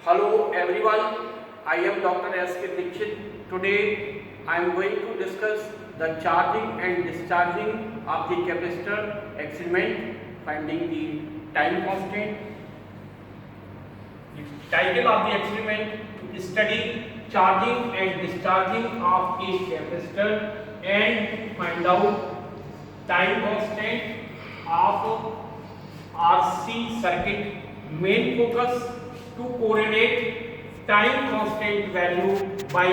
Hello everyone, I am Dr. S.K. Dixit. Today I am going to discuss the charging and discharging of the capacitor experiment, finding the time constant. The title of the experiment is study charging and discharging of a capacitor and find out time constant of RC circuit. Main focus to correlate time constant value by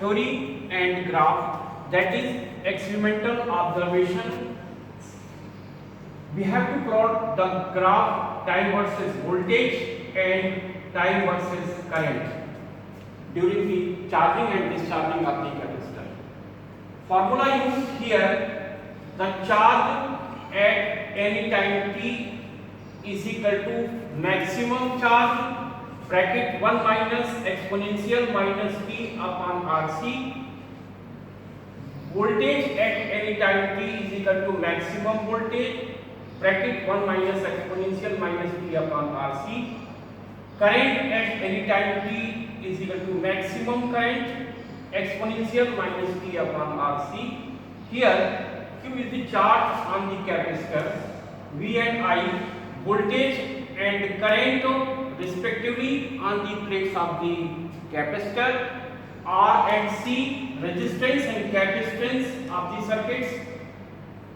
theory and graph, that is experimental observation. We have to plot the graph time versus voltage and time versus current during the charging and discharging of the capacitor. Formula used here: the charge at any time t is equal to maximum charge bracket 1 minus exponential minus t upon RC. Voltage at any time t is equal to maximum voltage bracket 1 minus exponential minus t upon RC. Current at any time t is equal to maximum current exponential minus t upon RC. Here Q is the charge on the capacitor, V and I voltage and current respectively on the plates of the capacitor, R and C resistance and capacitance of the circuits.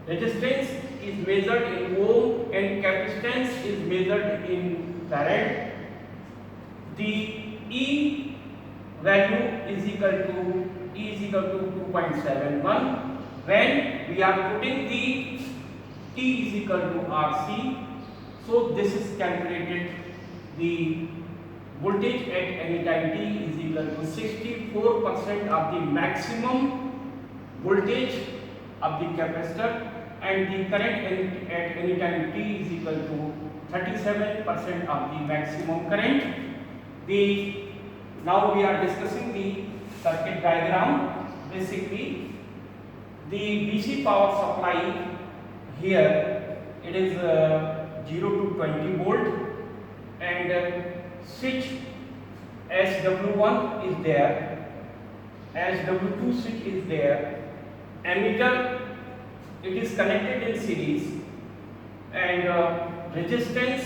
Resistance is measured in ohm and capacitance is measured in farad. The E value is equal to 2.71 when we are putting the T is equal to RC. So this is calculated. The voltage at any time t is equal to 64% of the maximum voltage of the capacitor, and the current at any time t is equal to 37% of the maximum current. Now we are discussing the circuit diagram. Basically, the DC power supply here, it is 0 to 20 volt, and switch SW1 is there, SW2 switch is there, emitter it is connected in series, and resistance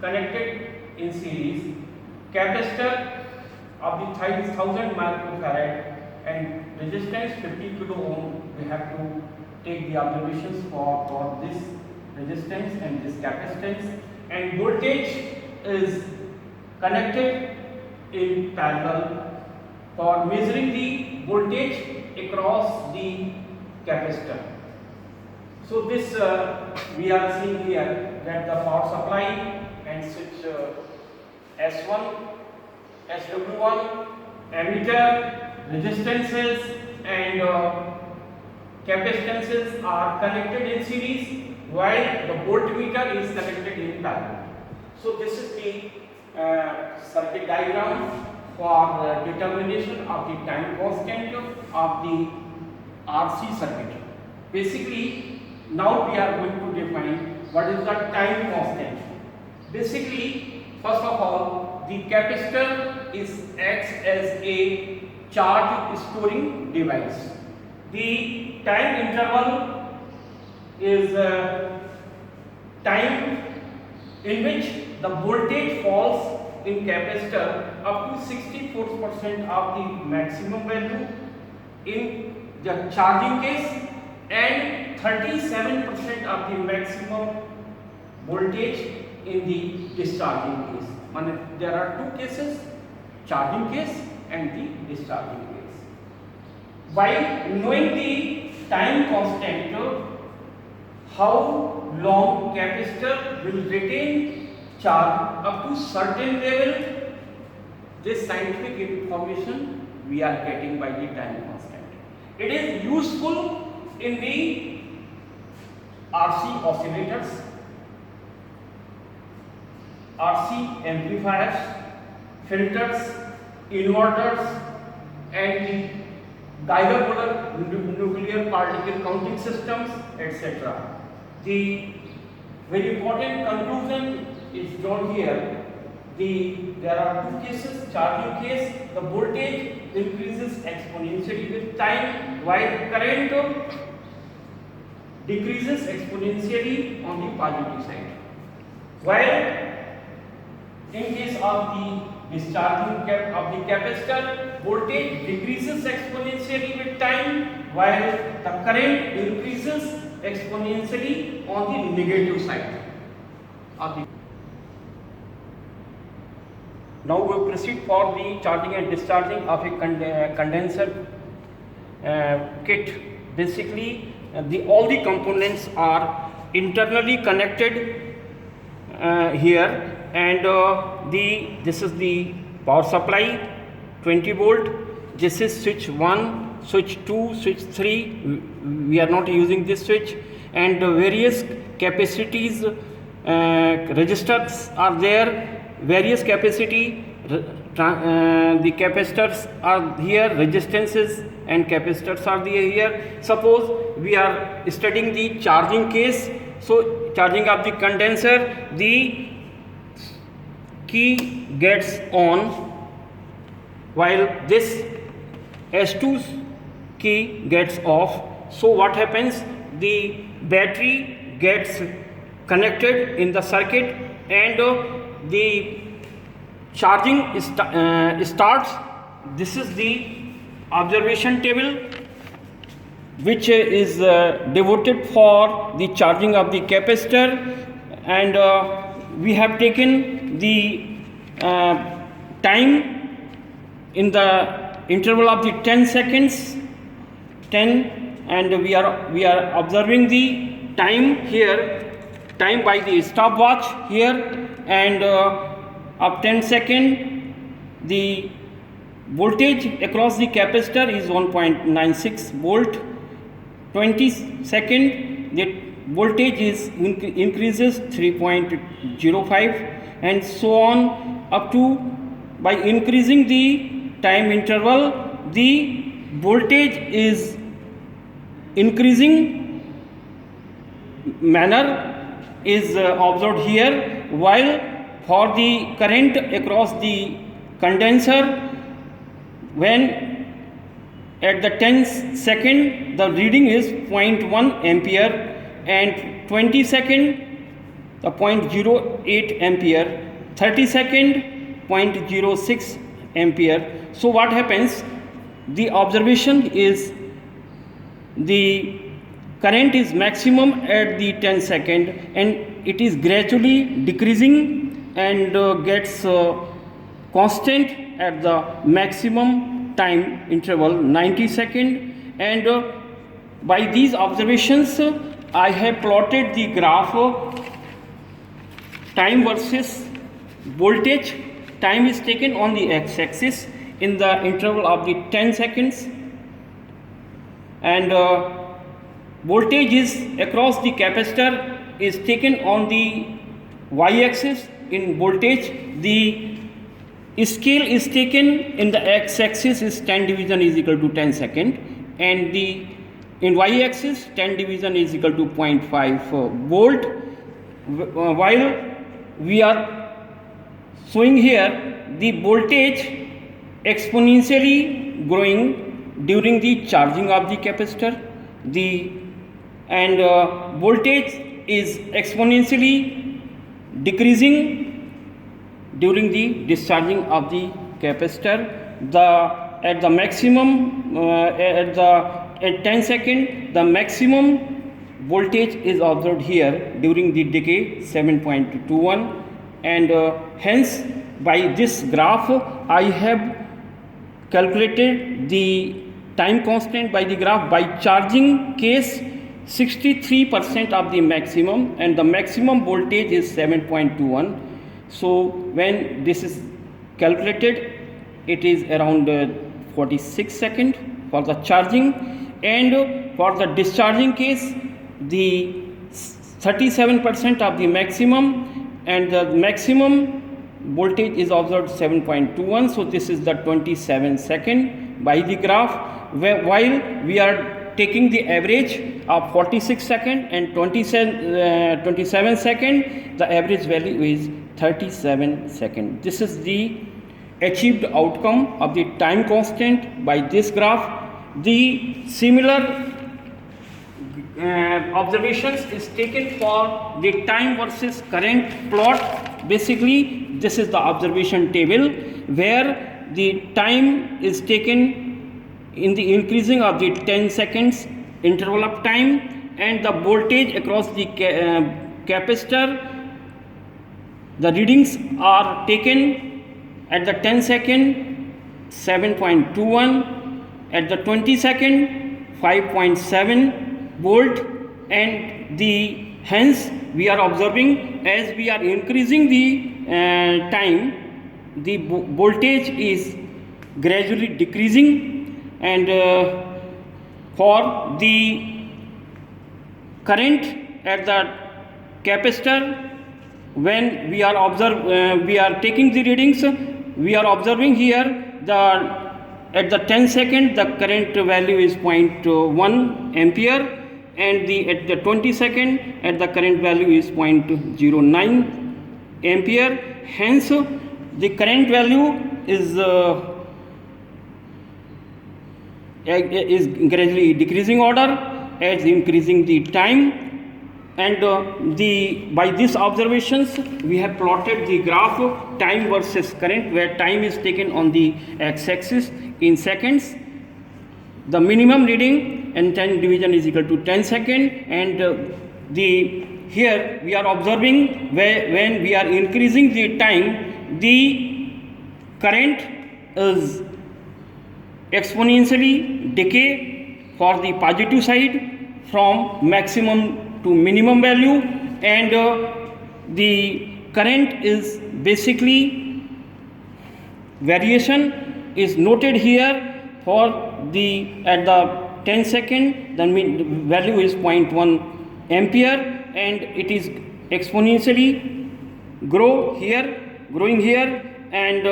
connected in series, capacitor of the 1000 microfarad and resistance 50 kilo ohm. We have to take the observations for this resistance and this capacitance, and voltage is connected in parallel for measuring the voltage across the capacitor. So this we are seeing here that the power supply and switch S1, SW1, emitter, resistances and capacitances are connected in series, while the voltmeter is connected in parallel. So this is the circuit diagram for determination of the time constant of the RC circuit. Basically, now we are going to define what is the time constant. Basically, first of all, the capacitor acts as a charge storing device. The time interval is time in which the voltage falls in capacitor up to 64% of the maximum value in the charging case and 37% of the maximum voltage in the discharging case. There are two cases, charging case and the discharging case. By knowing the time constant, how long capacitor will retain charge up to certain level, this scientific information we are getting by the time constant. It is useful in the RC oscillators, RC amplifiers, filters, inverters, and Geiger-Müller nuclear particle counting systems, etc. The very important conclusion is drawn here there are two cases. Charging case, the voltage increases exponentially with time, while current decreases exponentially on the positive side. While in case of the discharging of the capacitor, voltage decreases exponentially with time, while the current increases exponentially on the negative side of the. Now we will proceed for the charging and discharging of a condenser kit. Basically, all the components are internally connected here, and this is the power supply 20 volt. This is switch 1, switch 2, switch 3. We are not using this switch, and various capacities resistors are there. Various capacity, the capacitors are here, resistances and capacitors are here. Suppose we are studying the charging case. So charging of the condenser, the key gets on, while this S2 key gets off. So what happens? The battery gets connected in the circuit, and the charging starts. This is the observation table which is devoted for the charging of the capacitor, and we have taken the time in the interval of the 10 seconds, 10, and we are observing the time here, time by the stopwatch here, and of 10 second the voltage across the capacitor is 1.96 volt. 20 second the voltage is increases 3.05, and so on up to, by increasing the time interval, the voltage is increasing manner is observed here, while for the current across the condenser, when at the 10 second the reading is 0.1 ampere, and 20 second the 0.08 ampere, 30 second 0.06 ampere. So what happens? The observation is the current is maximum at the 10 second, and it is gradually decreasing and gets constant at the maximum time interval 90 second, and by these observations I have plotted the graph time versus voltage. Time is taken on the x-axis in the interval of the 10 seconds, and voltage is across the capacitor is taken on the y-axis in voltage. The scale is taken in the x-axis is 10 division is equal to 10 second, and the in y-axis 10 division is equal to 0.5 volt, while we are showing here the voltage exponentially growing during the charging of the capacitor, and voltage is exponentially decreasing during the discharging of the capacitor. At the maximum at 10 second the maximum voltage is observed here during the decay 7.21, and hence by this graph I have calculated the time constant by the graph. By charging case 63% of the maximum, and the maximum voltage is 7.21. So when this is calculated, it is around 46 seconds for the charging, and for the discharging case the 37% of the maximum, and the maximum voltage is observed 7.21. So this is the 27 second by the graph, while we are taking the average of 46 second and 27 second, the average value is 37 seconds. This is the achieved outcome of the time constant by this graph. The similar observations is taken for the time versus current plot. Basically, this is the observation table where the time is taken in the increasing of the 10 seconds interval of time, and the voltage across the capacitor, the readings are taken at the 10 second 7.21, at the 20 second 5.7 volt, and the hence we are observing as we are increasing the time, the voltage is gradually decreasing, and for the current at the capacitor, when we are taking the readings, we are observing here at the 10 second the current value is 0.1 ampere, and at the 20 second at the current value is 0.09 ampere. Hence the current value is gradually decreasing order as increasing the time, and by these observations we have plotted the graph of time versus current, where time is taken on the x-axis in seconds. The minimum reading and 10 division is equal to 10 second, and here we are observing when we are increasing the time, the current is exponentially decay for the positive side from maximum to minimum value, and the current is basically variation is noted here. For at the 10 second the value is 0.1 ampere, and it is exponentially growing here, and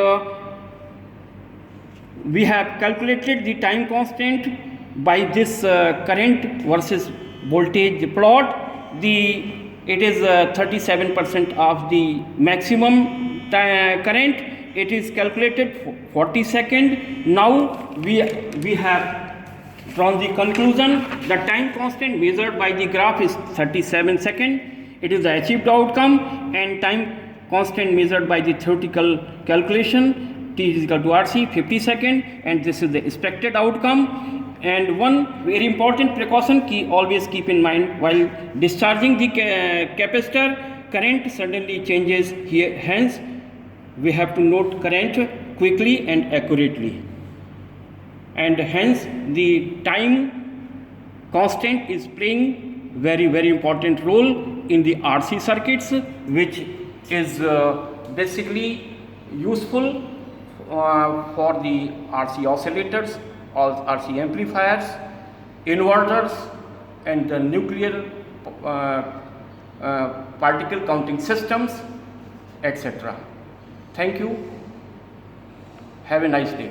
we have calculated the time constant by this current versus voltage plot. It is 37% of the maximum current. It is calculated 40 seconds. Now we have drawn the conclusion. The time constant measured by the graph is 37 seconds. It is the achieved outcome, and time constant measured by the theoretical calculation, T is equal to RC, 50 seconds, and this is the expected outcome. And one very important precaution always keep in mind while discharging the capacitor, current suddenly changes here. Hence, we have to note current quickly and accurately. And hence, the time constant is playing very important role in the RC circuits, which is basically useful for the RC oscillators, RC amplifiers, inverters, and the nuclear particle counting systems, etc. Thank you. Have a nice day.